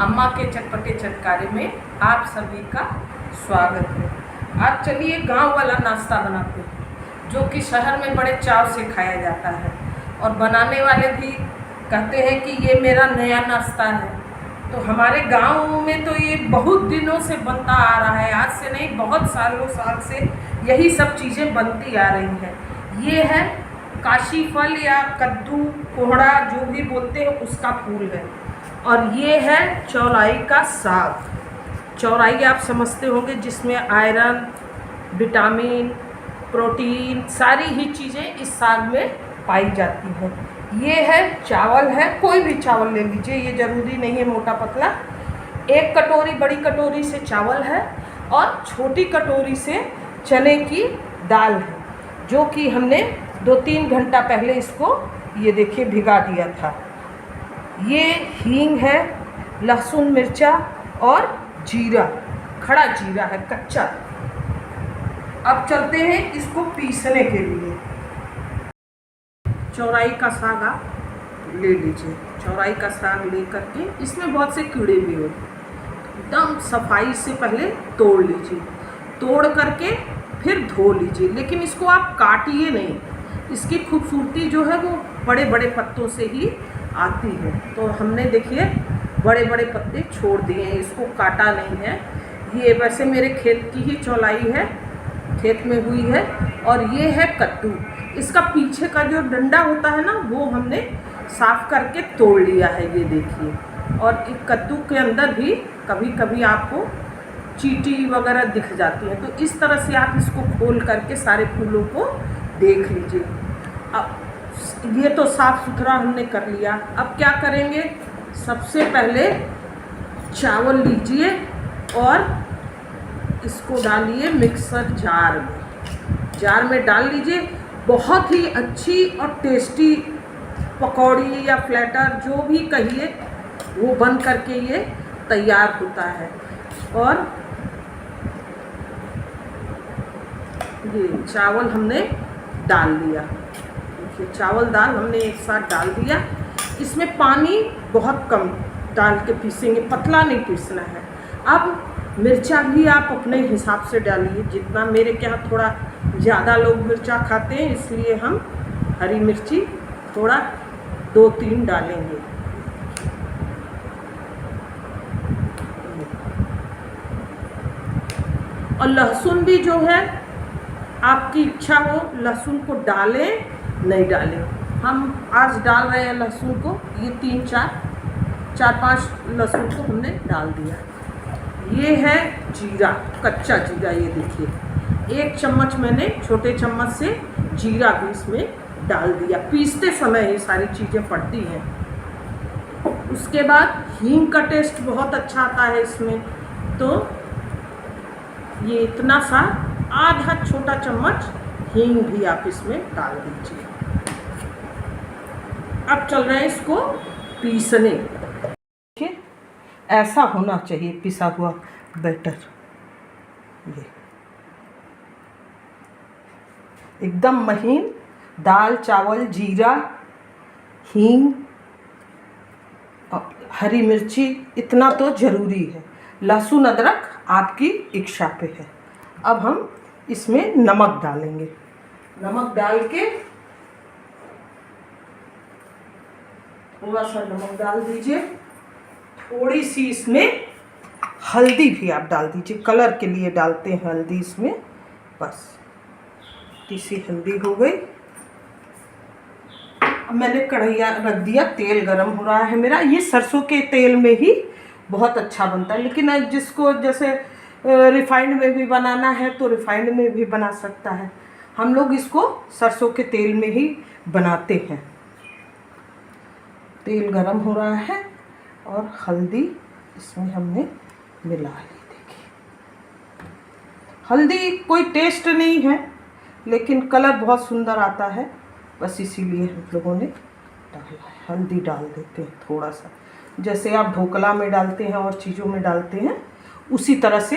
अम्मा के चटपटे चटकारे में आप सभी का स्वागत है। आज चलिए गांव वाला नाश्ता बनाते हैं जो कि शहर में बड़े चाव से खाया जाता है और बनाने वाले भी कहते हैं कि ये मेरा नया नाश्ता है। तो हमारे गांव में तो ये बहुत दिनों से बनता आ रहा है, आज से नहीं बहुत साल से यही सब चीज़ें बनती आ रही हैं। ये है काशी फल या कद्दू कोहड़ा जो भी बोलते हैं उसका फूल है, और ये है चौलाई का साग। चौलाई आप समझते होंगे जिसमें आयरन, विटामिन, प्रोटीन सारी ही चीज़ें इस साग में पाई जाती हैं। ये है चावल है, कोई भी चावल ले लीजिए, ये ज़रूरी नहीं है मोटा पतला। एक कटोरी बड़ी कटोरी से चावल है और छोटी कटोरी से चने की दाल है जो कि हमने 2-3 घंटा पहले इसको ये देखिए भिगा दिया था। ये हींग है, लहसुन मिर्चा और जीरा, खड़ा जीरा है कच्चा। अब चलते हैं इसको पीसने के लिए। चौराई का साग आप ले लीजिए। चौराई का साग ले करके इसमें बहुत से कीड़े भी होते हैं, एकदम सफाई से पहले तोड़ लीजिए, तोड़ करके फिर धो लीजिए, लेकिन इसको आप काटिए नहीं। इसकी खूबसूरती जो है वो बड़े बड़े पत्तों से ही आती है। तो हमने देखिए बड़े बड़े पत्ते छोड़ दिए हैं, इसको काटा नहीं है। ये वैसे मेरे खेत की ही चौलाई है, खेत में हुई है। और ये है कद्दू, इसका पीछे का जो डंडा होता है ना वो हमने साफ करके तोड़ लिया है, ये देखिए। और एक कद्दू के अंदर भी कभी कभी आपको चींटी वगैरह दिख जाती है, तो इस तरह से आप इसको खोल करके सारे फूलों को देख लीजिए। अब ये तो साफ़ सुथरा हमने कर लिया। अब क्या करेंगे, सबसे पहले चावल लीजिए और इसको डालिए मिक्सर जार में डाल लीजिए। बहुत ही अच्छी और टेस्टी पकौड़ी या फ्लैटर जो भी कहिए वो बन करके ये तैयार होता है। और ये चावल हमने डाल दिया, देखिए चावल दाल हमने एक साथ डाल दिया। इसमें पानी बहुत कम डाल के पीसेंगे, पतला नहीं पीसना है। अब मिर्चा भी आप अपने हिसाब से डालिए, जितना मेरे के यहाँ थोड़ा ज़्यादा लोग मिर्चा खाते हैं इसलिए हम हरी मिर्ची थोड़ा 2-3 डालेंगे। और लहसुन भी जो है आपकी इच्छा हो, लहसुन को डालें नहीं डालें। हम आज डाल रहे हैं लहसुन को, ये 4-5 लहसुन को हमने डाल दिया। ये है जीरा, कच्चा जीरा, ये देखिए 1 चम्मच मैंने छोटे चम्मच से जीरा भी इसमें डाल दिया। पीसते समय ये सारी चीज़ें पड़ती हैं। उसके बाद हींग का टेस्ट बहुत अच्छा आता है इसमें, तो ये इतना सा आधा छोटा चम्मच हींग भी आप इसमें डाल दीजिए। अब चल रहे हैं इसको पीसने। देखिए ऐसा होना चाहिए पिसा हुआ बैटर, ये एकदम महीन। दाल चावल जीरा हींग हरी मिर्ची इतना तो ज़रूरी है, लहसुन अदरक आपकी इच्छा पे है। अब हम इसमें नमक डालेंगे। नमक डाल के थोड़ा सा नमक डाल दीजिए, थोड़ी सी इसमें हल्दी भी आप डाल दीजिए, कलर के लिए डालते हैं हल्दी इसमें, बस इसी हल्दी हो गई। अब मैंने कढ़ैया रख दिया, तेल गरम हो रहा है मेरा। ये सरसों के तेल में ही बहुत अच्छा बनता है, लेकिन जिसको जैसे रिफाइंड में भी बनाना है तो रिफाइंड में भी बना सकता है। हम लोग इसको सरसों के तेल में ही बनाते हैं। तेल गरम हो रहा है और हल्दी इसमें हमने मिला ली। देखिए हल्दी कोई टेस्ट नहीं है लेकिन कलर बहुत सुंदर आता है, बस इसीलिए हम लोगों ने डाला है। हल्दी डाल देते हैं थोड़ा सा, जैसे आप ढोकला में डालते हैं और चीज़ों में डालते हैं उसी तरह से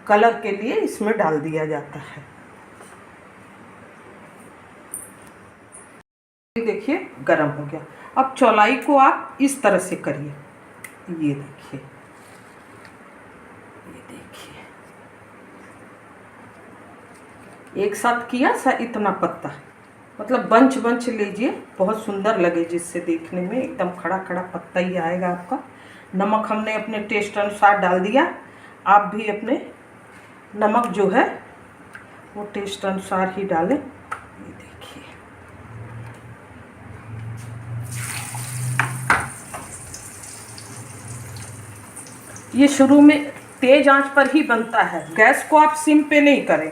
कलर के लिए इसमें डाल दिया जाता है। देखिए गरम हो गया। अब चौलाई को आप इस तरह से करिए, ये देखिए एक साथ किया सा इतना पत्ता, मतलब बंच बंच लीजिए, बहुत सुंदर लगे, जिससे देखने में एकदम खड़ा खड़ा पत्ता ही आएगा आपका। नमक हमने अपने टेस्ट अनुसार डाल दिया, आप भी अपने नमक जो है वो टेस्ट अनुसार ही डालें। ये देखिए, ये शुरू में तेज आंच पर ही बनता है, गैस को आप सिम पे नहीं करें,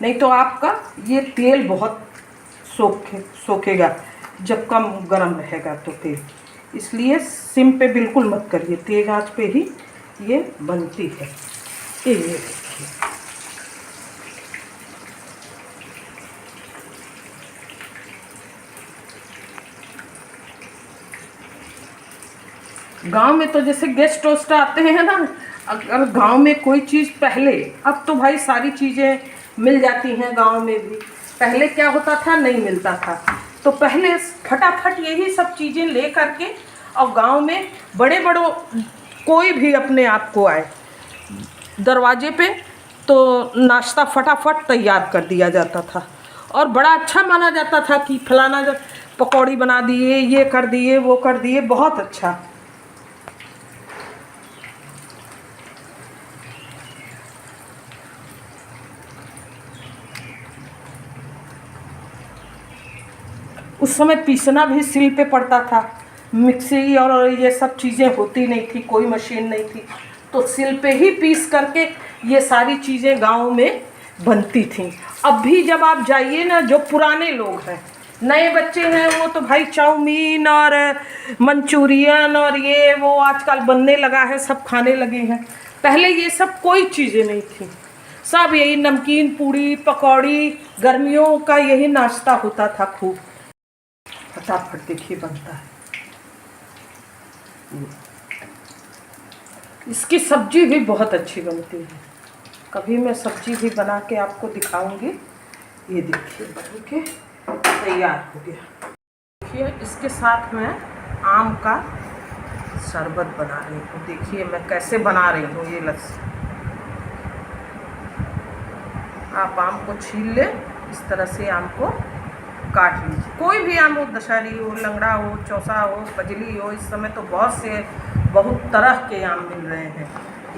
नहीं तो आपका ये तेल बहुत सोखेगा जब कम गरम रहेगा तो तेल, इसलिए सिम पे बिल्कुल मत करिए, तेज आंच पे ही ये बनती है। ये देखिए, गांव में तो जैसे गेस्ट वेस्ट आते हैं ना, अगर गांव में कोई चीज़ पहले, अब तो भाई सारी चीज़ें मिल जाती हैं गांव में भी, पहले क्या होता था, नहीं मिलता था, तो पहले फटाफट यही सब चीज़ें ले करके, और गांव में बड़े बड़ों कोई भी अपने आप को आए दरवाजे पे तो नाश्ता फटाफट तैयार कर दिया जाता था, और बड़ा अच्छा माना जाता था कि फलाना पकौड़ी बना दिए, ये कर दिए, वो कर दिए, बहुत अच्छा। उस समय पीसना भी सिल पे पड़ता था, मिक्सी और ये सब चीज़ें होती नहीं थी, कोई मशीन नहीं थी, तो सिल पे ही पीस करके ये सारी चीज़ें गांव में बनती थी। अब भी जब आप जाइए ना, जो पुराने लोग हैं, नए बच्चे हैं वो तो भाई चाउमीन और मंचूरियन और ये वो आजकल बनने लगा है, सब खाने लगे हैं। पहले ये सब कोई चीज़ें नहीं थी, सब यही नमकीन पूड़ी पकौड़ी, गर्मियों का यही नाश्ता होता था खूब। फटाफट देखिए बनता है। इसकी सब्जी भी बहुत अच्छी बनती है, कभी मैं सब्जी भी बना के आपको दिखाऊंगी। ये देखिए बन के तैयार हो गया। देखिए इसके साथ मैं आम का शरबत बना रही हूँ, देखिए मैं कैसे बना रही हूँ। ये लस्सी, आप आम को छील लें, इस तरह से आम को काट लीजिए, कोई भी आम हो, दशहरी हो, लंगड़ा हो, चौसा हो, फजली हो, इस समय तो बहुत तरह के आम मिल रहे हैं,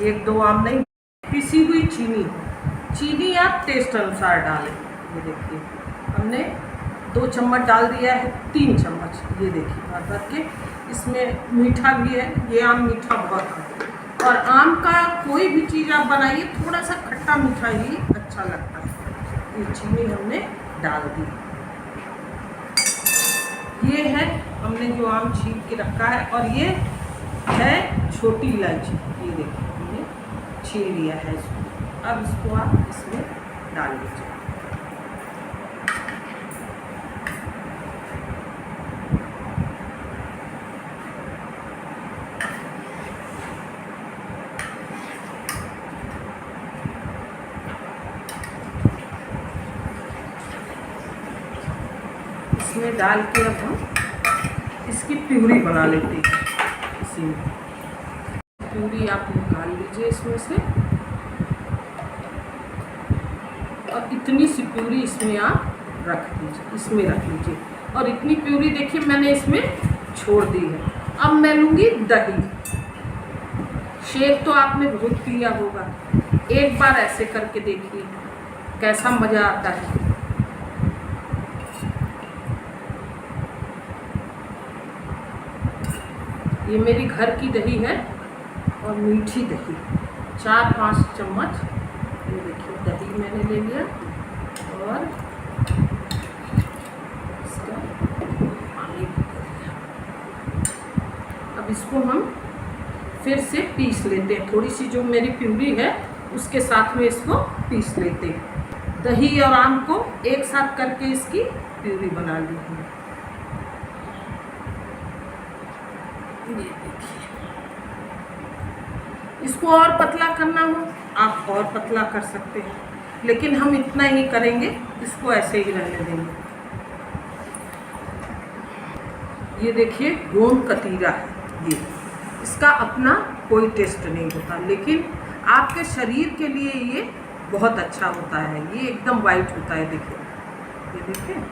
एक दो आम नहीं। पिसी हुई चीनी आप टेस्ट अनुसार डालें। ये देखिए हमने 2 चम्मच डाल दिया है, 3 चम्मच, ये देखिए भर भर के। इसमें मीठा भी है, ये आम मीठा बहुत है, और आम का कोई भी चीज़ आप बनाइए थोड़ा सा खट्टा मीठा ही अच्छा लगता है। ये चीनी हमने डाल दी। ये है हमने जो आम छील के रखा है, और ये है छोटी इलायची, ये देखिए हमने छील लिया है इसको। अब इसको आप इसमें डाल लीजिए। इसमें डाल के अब हम इसकी प्यूरी बना लेते हैं। इसी में प्यूरी आप निकाल लीजिए इसमें से, और इतनी सी प्यूरी इसमें आप रख दीजिए, इसमें रख लीजिए। और इतनी प्यूरी देखिए मैंने इसमें छोड़ दी है। अब मैं लूँगी दही। शेक तो आपने बहुत पिया होगा, एक बार ऐसे करके देखिए कैसा मज़ा आता है। ये मेरी घर की दही है और मीठी दही, 4-5 चम्मच। ये देखिए दही मैंने ले लिया, और इसका पानी भी कर दिया। अब इसको हम फिर से पीस लेते हैं, थोड़ी सी जो मेरी प्यूरी है उसके साथ में इसको पीस लेते हैं। दही और आम को एक साथ करके इसकी प्यूरी बना ली है। ये देखिए, इसको और पतला करना हो आप और पतला कर सकते हैं, लेकिन हम इतना ही करेंगे, इसको ऐसे ही रहने देंगे। ये देखिए गोंद कतीरा है, ये इसका अपना कोई टेस्ट नहीं होता, लेकिन आपके शरीर के लिए ये बहुत अच्छा होता है। ये एकदम वाइट होता है, देखिए, ये देखिए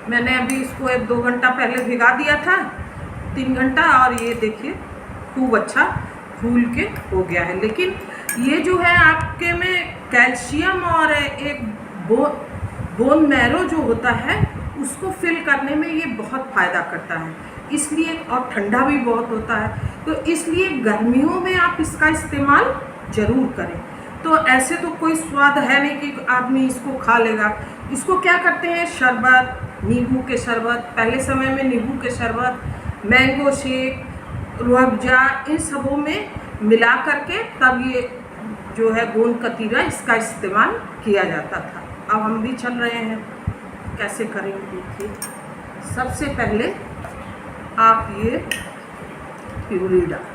मैंने अभी इसको 1-2 घंटा पहले भिगा दिया था, 3 घंटा, और ये देखिए खूब अच्छा फूल के हो गया है। लेकिन ये जो है आपके में कैल्शियम और एक बोन मैरो जो होता है उसको फिल करने में ये बहुत फ़ायदा करता है, इसलिए, और ठंडा भी बहुत होता है, तो इसलिए गर्मियों में आप इसका इस्तेमाल ज़रूर करें। तो ऐसे तो कोई स्वाद है नहीं कि आदमी इसको खा लेगा। इसको क्या करते हैं, शरबत, नींबू के शरबत, पहले समय में नींबू के शरबत, मैंगो शेक, रूह अफ़ज़ा, इन सबों में मिला करके तब ये जो है गोंद कतीरा इसका इस्तेमाल किया जाता था। अब हम भी चल रहे हैं, कैसे करेंगे देखिए। सबसे पहले आप ये प्यूरी डाल,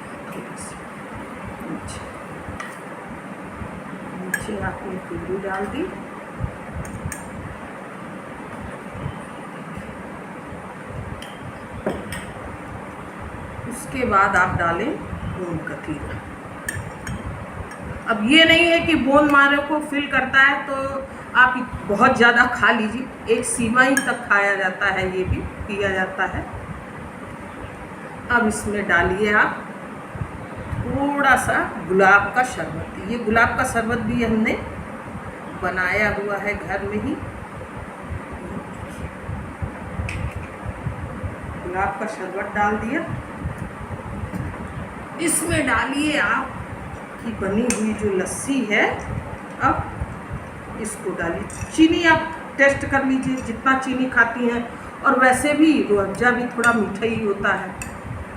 नीचे आपने प्यूरी डाल दी। उसके बाद आप डालें गोंद कतीरा। अब ये नहीं है कि बोन मैरो को फिल करता है तो आप बहुत ज़्यादा खा लीजिए, एक सीमा ही तक खाया जाता है, ये भी पिया जाता है। अब इसमें डालिए आप थोड़ा सा गुलाब का शरबत। ये गुलाब का शरबत भी हमने बनाया हुआ है घर में ही। गुलाब का शरबत डाल दिया। इसमें डालिए आप की बनी हुई जो लस्सी है, अब इसको डालिए। चीनी आप टेस्ट कर लीजिए जितना चीनी खाती हैं, और वैसे भी रूह अफ़ज़ा भी थोड़ा मीठा ही होता है,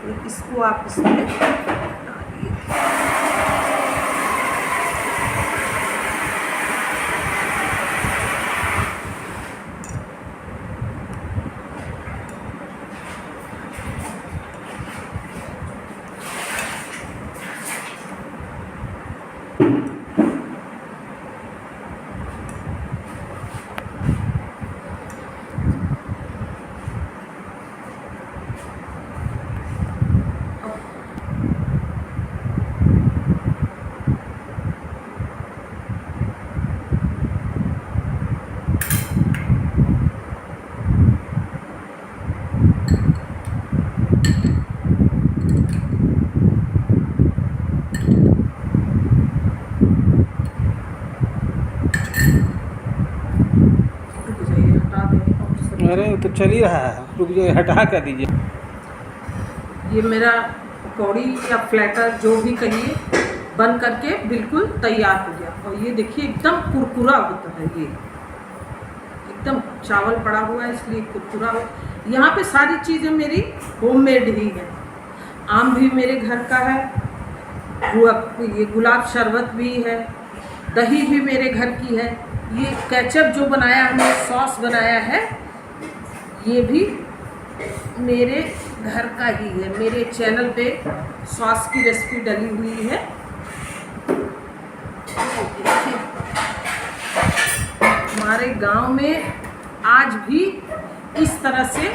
तो इसको आप इसमें डालिए। अरे तो चल ही रहा है, रुक जाइए, हटा कर दीजिए। ये मेरा पकौड़ी या फ्लैटर जो भी कहिए बन करके बिल्कुल तैयार हो गया। और ये देखिए एकदम कुरकुरा होता है, ये एकदम चावल पड़ा हुआ है इसलिए कुरकुरा हो। यहाँ पे सारी चीज़ें मेरी होममेड ही हैं। आम भी मेरे घर का है, ये गुलाब शरबत भी है, दही भी मेरे घर की है। ये केचप जो बनाया हमने, सॉस बनाया है, ये भी मेरे घर का ही है। मेरे चैनल पे सॉस की रेसिपी डली हुई है। हमारे गांव में आज भी इस तरह से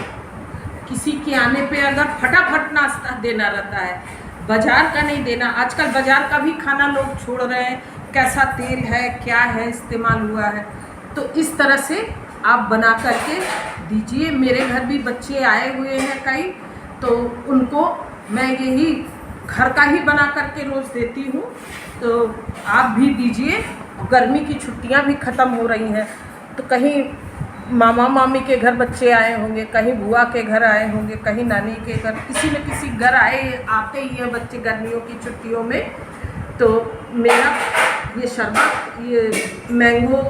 किसी के आने पे अगर फटाफट नाश्ता देना रहता है, बाज़ार का नहीं देना। आजकल बाज़ार का भी खाना लोग छोड़ रहे हैं, कैसा तेल है, क्या है इस्तेमाल हुआ है। तो इस तरह से आप बना करके दीजिए। मेरे घर भी बच्चे आए हुए हैं कई, तो उनको मैं यही घर का ही बना करके रोज़ देती हूँ। तो आप भी दीजिए। गर्मी की छुट्टियाँ भी ख़त्म हो रही हैं, तो कहीं मामा मामी के घर बच्चे आए होंगे, कहीं बुआ के घर आए होंगे, कहीं नानी के घर, किसी न किसी घर आते ही हैं बच्चे गर्मियों की छुट्टियों में। तो मेरा ये शरबत, ये मैंगो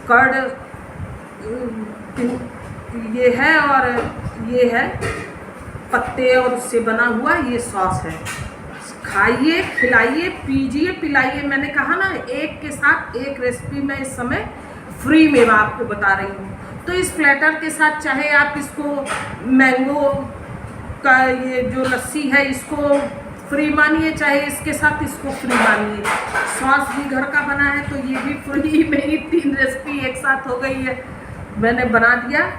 कर्ड ये है, और ये है पत्ते और उससे बना हुआ ये सॉस है। खाइए, खिलाइए, पीजिए, पिलाइए। मैंने कहा ना, एक के साथ एक रेसिपी मैं इस समय फ्री में आपको बता रही हूँ। तो इस प्लेटर के साथ चाहे आप इसको मैंगो का ये जो लस्सी है इसको फ्री मानिए, चाहे इसके साथ इसको फ्री मानिए। सॉस भी घर का बना है, तो ये भी फ्री। मेरी 3 रेसिपी एक साथ हो गई है, मैंने बना दिया।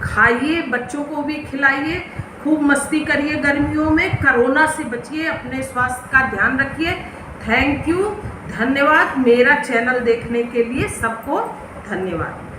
खाइए, बच्चों को भी खिलाइए, खूब मस्ती करिए। गर्मियों में कोरोना से बचिए, अपने स्वास्थ्य का ध्यान रखिए। थैंक यू, धन्यवाद। मेरा चैनल देखने के लिए सबको धन्यवाद।